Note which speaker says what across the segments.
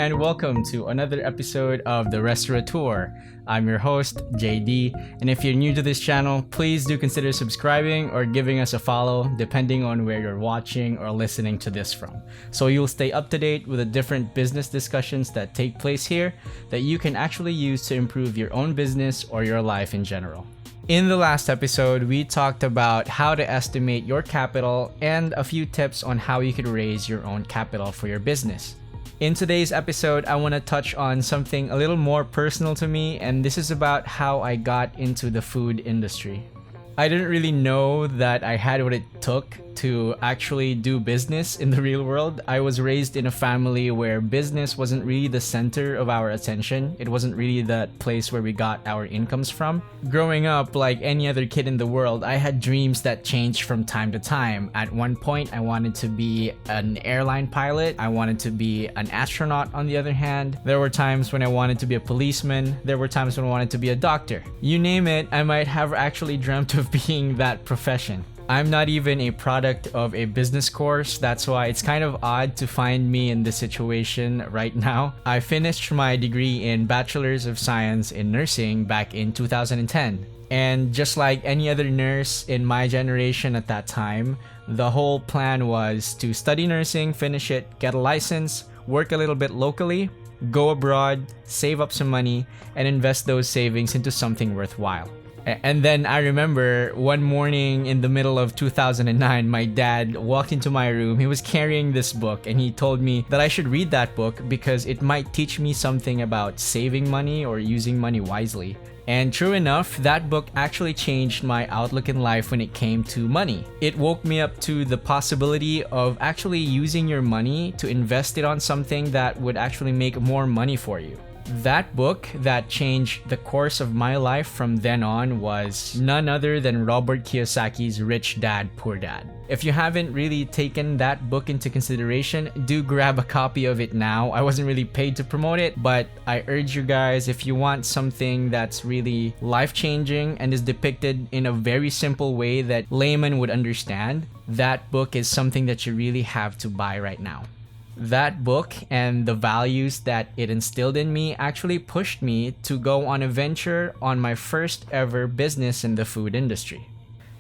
Speaker 1: and welcome to another episode of the Restaurateur. I'm your host, JD, and if you're new to this channel, please do consider subscribing or giving us a follow depending on where you're watching or listening to this from. So you'll stay up to date with the different business discussions that take place here that you can actually use to improve your own business or your life in general. In the last episode, we talked about how to estimate your capital and a few tips on how you could raise your own capital for your business. In today's episode, I want to touch on something a little more personal to me, and this is about how I got into the food industry. I didn't really know that I had what it took to actually do business in the real world. I was raised in a family where business wasn't really the center of our attention. It wasn't really the place where we got our incomes from. Growing up, like any other kid in the world, I had dreams that changed from time to time. At one point, I wanted to be an airline pilot. I wanted to be an astronaut on the other hand. There were times when I wanted to be a policeman. There were times when I wanted to be a doctor. You name it, I might have actually dreamt of being that profession. I'm not even a product of a business course. That's why it's kind of odd to find me in this situation right now. I finished my degree in Bachelor's of Science in Nursing back in 2010. And just like any other nurse in my generation at that time, the whole plan was to study nursing, finish it, get a license, work a little bit locally, go abroad, save up some money, and invest those savings into something worthwhile. And then I remember one morning in the middle of 2009, my dad walked into my room. He was carrying this book and he told me that I should read that book because it might teach me something about saving money or using money wisely. And true enough, that book actually changed my outlook in life when it came to money. It woke me up to the possibility of actually using your money to invest it on something that would actually make more money for you. That book that changed the course of my life from then on was none other than Robert Kiyosaki's Rich Dad, Poor Dad. If you haven't really taken that book into consideration, do grab a copy of it now. I wasn't really paid to promote it, but I urge you guys, if you want something that's really life-changing and is depicted in a very simple way that layman would understand, that book is something that you really have to buy right now. That book and the values that it instilled in me actually pushed me to go on a venture on my first ever business in the food industry.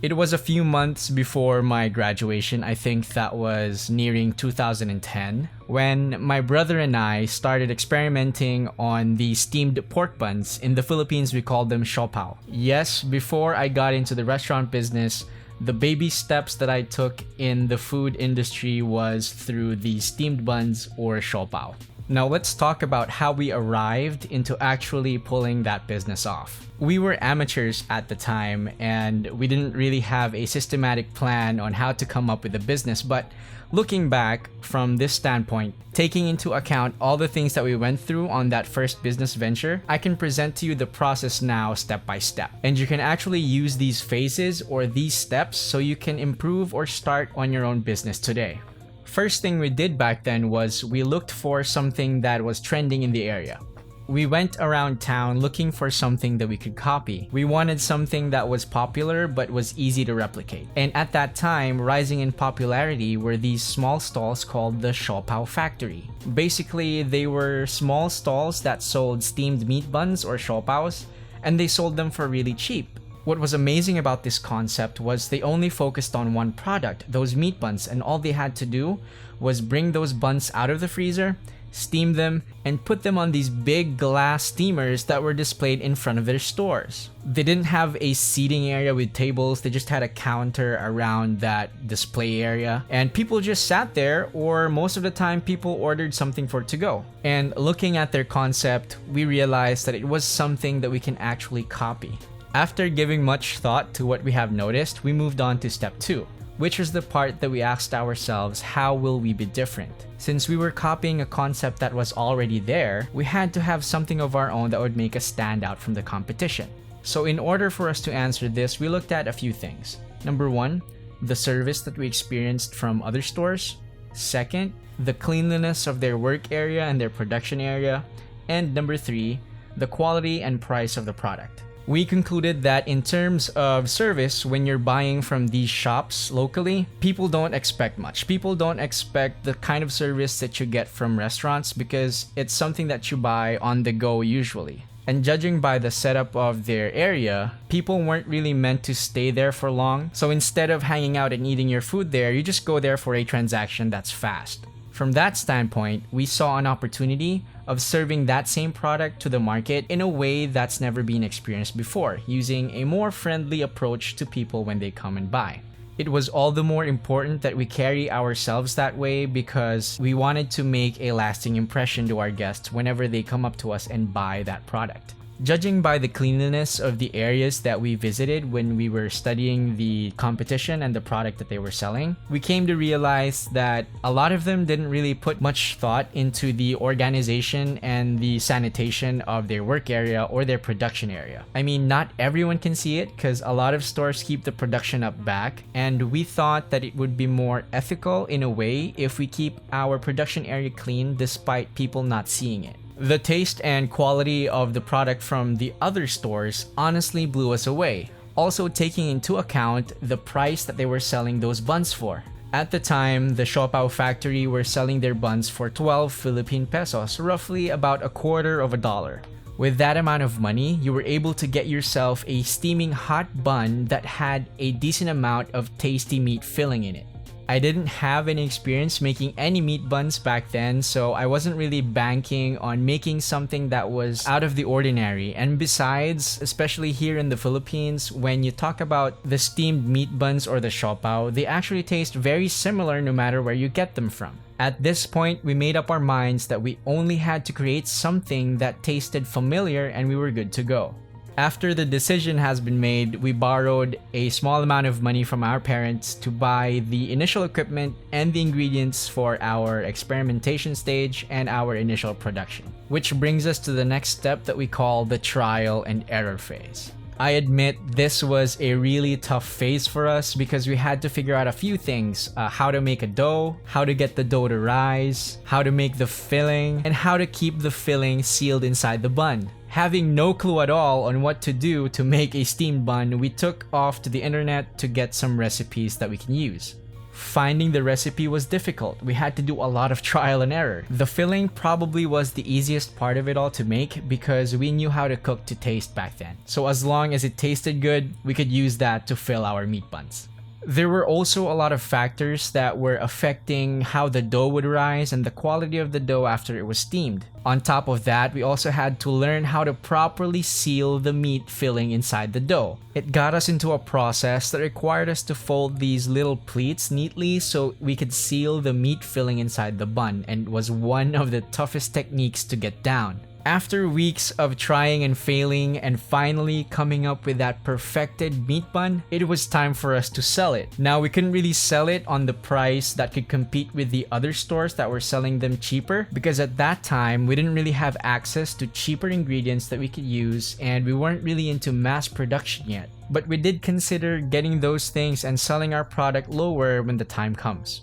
Speaker 1: It was a few months before my graduation, I think that was nearing 2010, when my brother and I started experimenting on the steamed pork buns. In the Philippines, we call them Siopao. Yes, before I got into the restaurant business, the baby steps that I took in the food industry was through the steamed buns or Siopao. Now let's talk about how we arrived into actually pulling that business off. We were amateurs at the time and we didn't really have a systematic plan on how to come up with a business, but looking back from this standpoint, taking into account all the things that we went through on that first business venture, I can present to you the process now step by step. And you can actually use these phases or these steps so you can improve or start on your own business today. First thing we did back then was we looked for something that was trending in the area. We went around town looking for something that we could copy. We wanted something that was popular but was easy to replicate. And at that time, rising in popularity were these small stalls called the Siopao Factory. Basically, they were small stalls that sold steamed meat buns or Siopaos, and they sold them for really cheap. What was amazing about this concept was they only focused on one product, those meat buns, and all they had to do was bring those buns out of the freezer, steam them, and put them on these big glass steamers that were displayed in front of their stores. They didn't have a seating area with tables, they just had a counter around that display area, and people just sat there, or most of the time people ordered something for to go. And looking at their concept, we realized that it was something that we can actually copy. After giving much thought to what we have noticed, we moved on to step 2, which was the part that we asked ourselves, how will we be different? Since we were copying a concept that was already there, we had to have something of our own that would make us stand out from the competition. So in order for us to answer this, we looked at a few things. Number 1, the service that we experienced from other stores. Second, the cleanliness of their work area and their production area. And number 3, the quality and price of the product. We concluded that in terms of service, when you're buying from these shops locally, people don't expect much. People don't expect the kind of service that you get from restaurants because it's something that you buy on the go usually. And judging by the setup of their area, people weren't really meant to stay there for long. So instead of hanging out and eating your food there, you just go there for a transaction that's fast. From that standpoint, we saw an opportunity of serving that same product to the market in a way that's never been experienced before, using a more friendly approach to people when they come and buy. It was all the more important that we carry ourselves that way because we wanted to make a lasting impression to our guests whenever they come up to us and buy that product. Judging by the cleanliness of the areas that we visited when we were studying the competition and the product that they were selling, we came to realize that a lot of them didn't really put much thought into the organization and the sanitation of their work area or their production area. I mean, not everyone can see it because a lot of stores keep the production up back, and we thought that it would be more ethical in a way if we keep our production area clean despite people not seeing it. The taste and quality of the product from the other stores honestly blew us away, also taking into account the price that they were selling those buns for. At the time, the Siopao factory were selling their buns for 12 Philippine pesos, roughly about $0.25. With that amount of money, you were able to get yourself a steaming hot bun that had a decent amount of tasty meat filling in it. I didn't have any experience making any meat buns back then, so I wasn't really banking on making something that was out of the ordinary. And besides, especially here in the Philippines, when you talk about the steamed meat buns or the siopao, they actually taste very similar no matter where you get them from. At this point, we made up our minds that we only had to create something that tasted familiar and we were good to go. After the decision has been made, we borrowed a small amount of money from our parents to buy the initial equipment and the ingredients for our experimentation stage and our initial production. Which brings us to the next step that we call the trial and error phase. I admit this was a really tough phase for us because we had to figure out a few things. How to make a dough, how to get the dough to rise, how to make the filling, and how to keep the filling sealed inside the bun. Having no clue at all on what to do to make a steamed bun, we took off to the internet to get some recipes that we can use. Finding the recipe was difficult. We had to do a lot of trial and error. The filling probably was the easiest part of it all to make because we knew how to cook to taste back then. So as long as it tasted good, we could use that to fill our meat buns. There were also a lot of factors that were affecting how the dough would rise and the quality of the dough after it was steamed. On top of that, we also had to learn how to properly seal the meat filling inside the dough. It got us into a process that required us to fold these little pleats neatly so we could seal the meat filling inside the bun, and was one of the toughest techniques to get down. After weeks of trying and failing and finally coming up with that perfected meat bun, it was time for us to sell it. Now, we couldn't really sell it on the price that could compete with the other stores that were selling them cheaper because at that time, we didn't really have access to cheaper ingredients that we could use and we weren't really into mass production yet. But we did consider getting those things and selling our product lower when the time comes.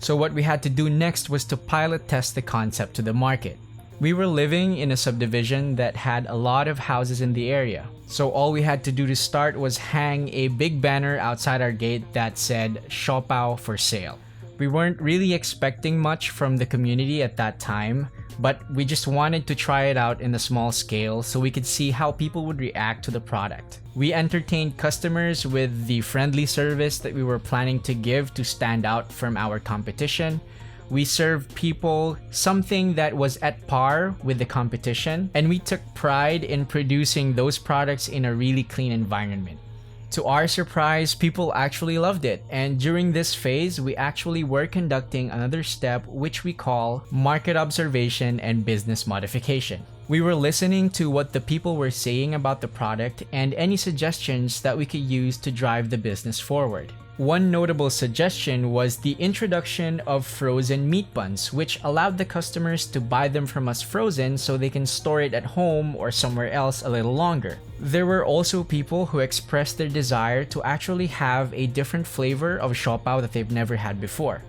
Speaker 1: So what we had to do next was to pilot test the concept to the market. We were living in a subdivision that had a lot of houses in the area. So all we had to do to start was hang a big banner outside our gate that said Siopao for sale. We weren't really expecting much from the community at that time, but we just wanted to try it out in a small scale so we could see how people would react to the product. We entertained customers with the friendly service that we were planning to give to stand out from our competition. We served people something that was at par with the competition, and we took pride in producing those products in a really clean environment. To our surprise, people actually loved it, and during this phase, we actually were conducting another step which we call market observation and business modification. We were listening to what the people were saying about the product and any suggestions that we could use to drive the business forward. One notable suggestion was the introduction of frozen meat buns, which allowed the customers to buy them from us frozen so they can store it at home or somewhere else a little longer. There were also people who expressed their desire to actually have a different flavor of siopao that they've never had before.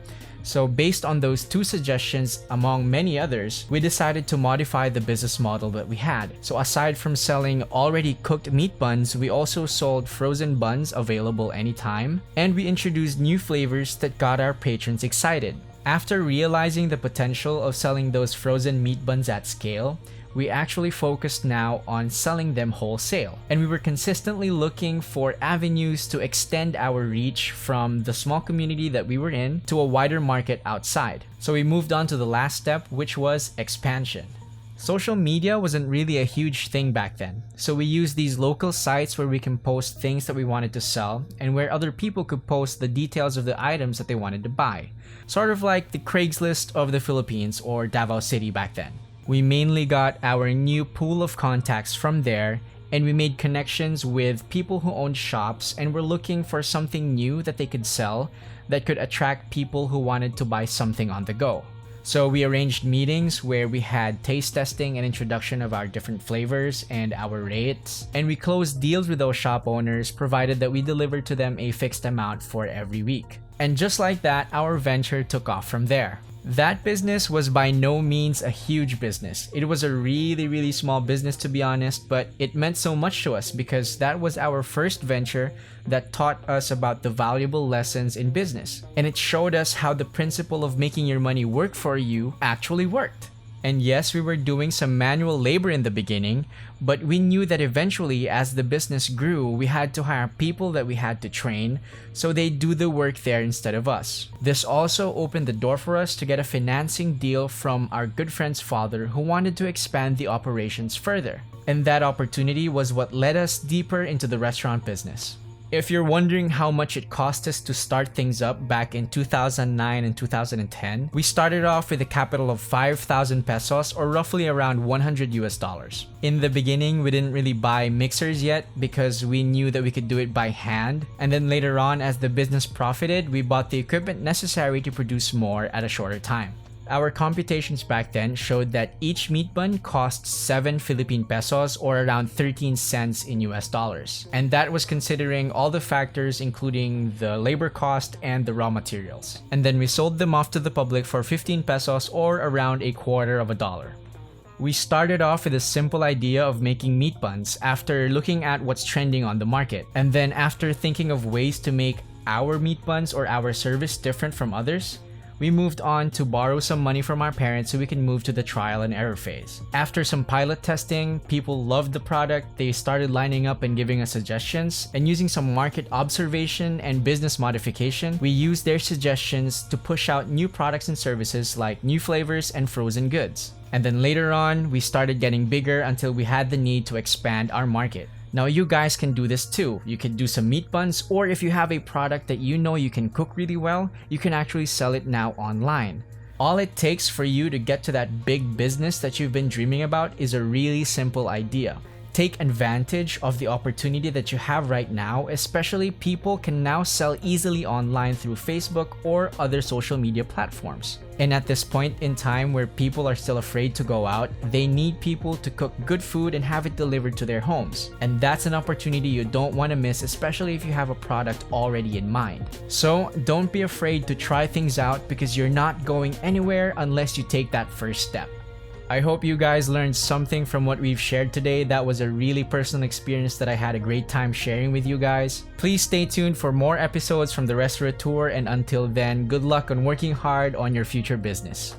Speaker 1: So based on those two suggestions, among many others, we decided to modify the business model that we had. So aside from selling already cooked meat buns, we also sold frozen buns available anytime, and we introduced new flavors that got our patrons excited. After realizing the potential of selling those frozen meat buns at scale, we actually focused now on selling them wholesale. And we were consistently looking for avenues to extend our reach from the small community that we were in to a wider market outside. So we moved on to the last step, which was expansion. Social media wasn't really a huge thing back then, so we used these local sites where we can post things that we wanted to sell and where other people could post the details of the items that they wanted to buy. Sort of like the Craigslist of the Philippines or Davao City back then. We mainly got our new pool of contacts from there, and we made connections with people who owned shops and were looking for something new that they could sell that could attract people who wanted to buy something on the go. So we arranged meetings where we had taste testing and introduction of our different flavors and our rates, and we closed deals with those shop owners provided that we delivered to them a fixed amount for every week. And just like that, our venture took off from there. That business was by no means a huge business. It was a really small business, to be honest, but it meant so much to us because that was our first venture that taught us about the valuable lessons in business. And it showed us how the principle of making your money work for you actually worked. And yes, we were doing some manual labor in the beginning, but we knew that eventually as the business grew, we had to hire people that we had to train so they do the work there instead of us. This also opened the door for us to get a financing deal from our good friend's father who wanted to expand the operations further. And that opportunity was what led us deeper into the restaurant business. If you're wondering how much it cost us to start things up back in 2009 and 2010, we started off with a capital of 5,000 pesos or roughly around $100. In the beginning, we didn't really buy mixers yet because we knew that we could do it by hand. And then later on, as the business profited, we bought the equipment necessary to produce more at a shorter time. Our computations back then showed that each meat bun costs 7 Philippine pesos or around 13 cents in US dollars. And that was considering all the factors including the labor cost and the raw materials. And then we sold them off to the public for 15 pesos or around $0.25. We started off with a simple idea of making meat buns after looking at what's trending on the market. And then after thinking of ways to make our meat buns or our service different from others, we moved on to borrow some money from our parents so we can move to the trial and error phase. After some pilot testing, people loved the product, they started lining up and giving us suggestions, and using some market observation and business modification, we used their suggestions to push out new products and services like new flavors and frozen goods. And then later on, we started getting bigger until we had the need to expand our market. Now you guys can do this too. You can do some meat buns, or if you have a product that you know you can cook really well, you can actually sell it now online. All it takes for you to get to that big business that you've been dreaming about is a really simple idea. Take advantage of the opportunity that you have right now, especially people can now sell easily online through Facebook or other social media platforms. And at this point in time where people are still afraid to go out, they need people to cook good food and have it delivered to their homes. And that's an opportunity you don't want to miss, especially if you have a product already in mind. So don't be afraid to try things out because you're not going anywhere unless you take that first step. I hope you guys learned something from what we've shared today. That was a really personal experience that I had a great time sharing with you guys. Please stay tuned for more episodes from the Restaurateur, and until then, good luck on working hard on your future business.